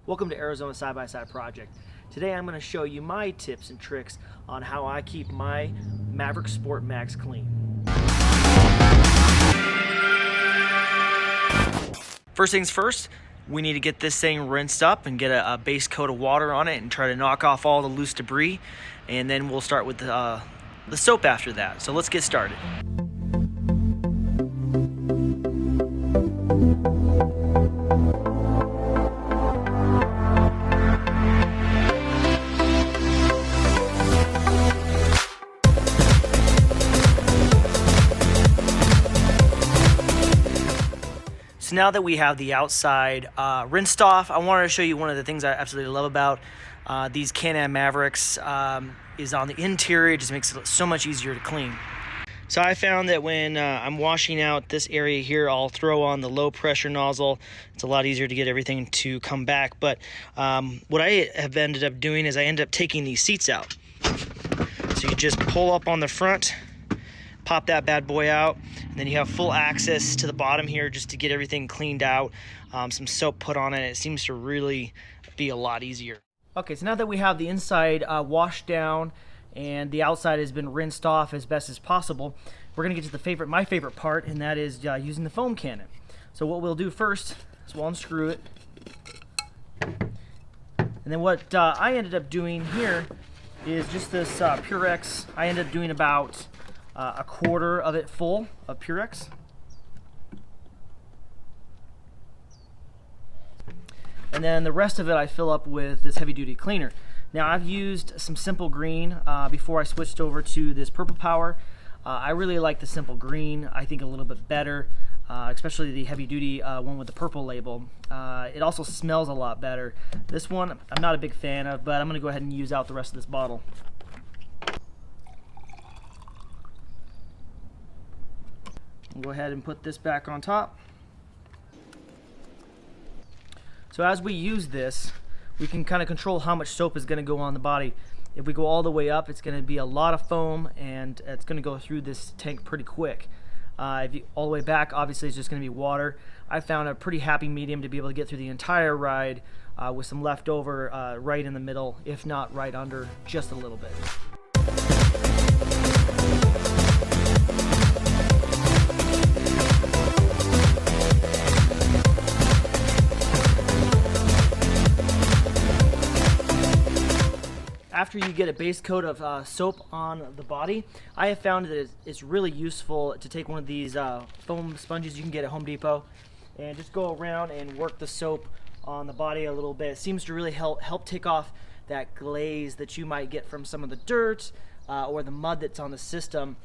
Welcome to Arizona Side-by-Side Project. Today I'm going to show you my tips and tricks on how I keep my Maverick Sport Max clean. First things first, we need to get this thing rinsed up and get a base coat of water on it and try to knock off all the loose debris, and then we'll start with the soap after that. So let's get started. So now that we have the outside rinsed off, I wanted to show you one of the things I absolutely love about these Can-Am Mavericks is on the interior. It just makes it so much easier to clean. So I found that when I'm washing out this area here, I'll throw on the low pressure nozzle. It's a lot easier to get everything to come back. But what I have ended up doing is I end up taking these seats out. So you just pull up on the front, pop that bad boy out, and then you have full access to the bottom here just to get everything cleaned out, some soap put on it. It seems to really be a lot easier. Okay, so now that we have the inside washed down and the outside has been rinsed off as best as possible, we're gonna get to my favorite part, and that is using the foam cannon. So what we'll do first is we'll unscrew it, and then what I ended up doing here is just this Purex. I ended up doing about a quarter of it full of Purex. And then the rest of it I fill up with this heavy duty cleaner. Now I've used some Simple Green before I switched over to this Purple Power. I really like the Simple Green. I think a little bit better, especially the heavy duty one with the purple label. It also smells a lot better. This one I'm not a big fan of, but I'm gonna go ahead and use out the rest of this bottle. Go ahead and put this back on top. So as we use this, we can kind of control how much soap is going to go on the body. If we go all the way up, it's going to be a lot of foam, and it's going to go through this tank pretty quick. If you all the way back, obviously it's just going to be water. I found a pretty happy medium to be able to get through the entire ride with some leftover right in the middle, if not right under, just a little bit. After you get a base coat of soap on the body, I have found that it's really useful to take one of these foam sponges you can get at Home Depot and just go around and work the soap on the body a little bit. It seems to really help take off that glaze that you might get from some of the dirt or the mud that's on the system.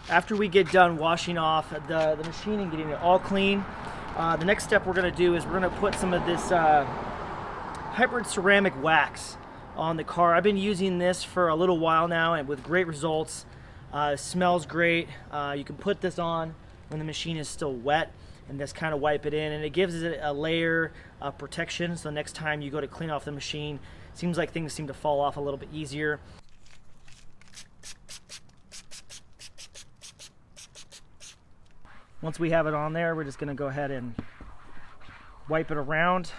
After we get done washing off the machine and getting it all clean, the next step we're going to do is we're going to put some of this hybrid ceramic wax on the car. I've been using this for a little while now and with great results. It smells great. You can put this on when the machine is still wet and just kind of wipe it in, and it gives it a layer of protection, so next time you go to clean off the machine, it seems like things seem to fall off a little bit easier. Once we have it on there, we're just going to go ahead and wipe it around.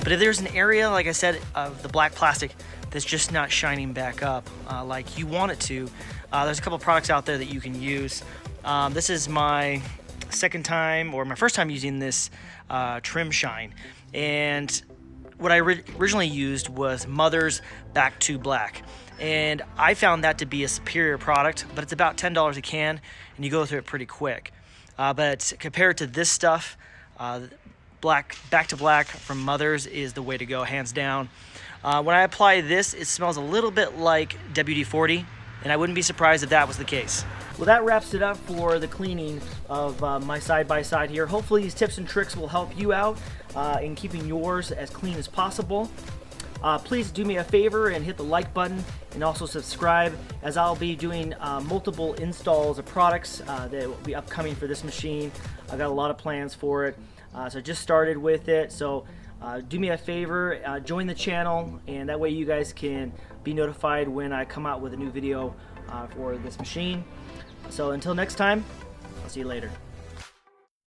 But if there's an area, like I said, of the black plastic that's just not shining back up like you want it to, there's a couple products out there that you can use. This is my second time, or my first time using this trim shine, and what I originally used was Mother's Back to Black, and I found that to be a superior product, but it's about $10 a can and you go through it pretty quick. But compared to this stuff, Back to Black from Mother's is the way to go, hands down. When I apply this, it smells a little bit like WD-40, and I wouldn't be surprised if that was the case. Well, that wraps it up for the cleaning of my side-by-side here. Hopefully these tips and tricks will help you out in keeping yours as clean as possible. please do me a favor and hit the like button and also subscribe, as I'll be doing multiple installs of products that will be upcoming for this machine. I've got a lot of plans for it. So I just started with it, so do me a favor, join the channel, and that way you guys can be notified when I come out with a new video for this machine. So until next time, I'll see you later.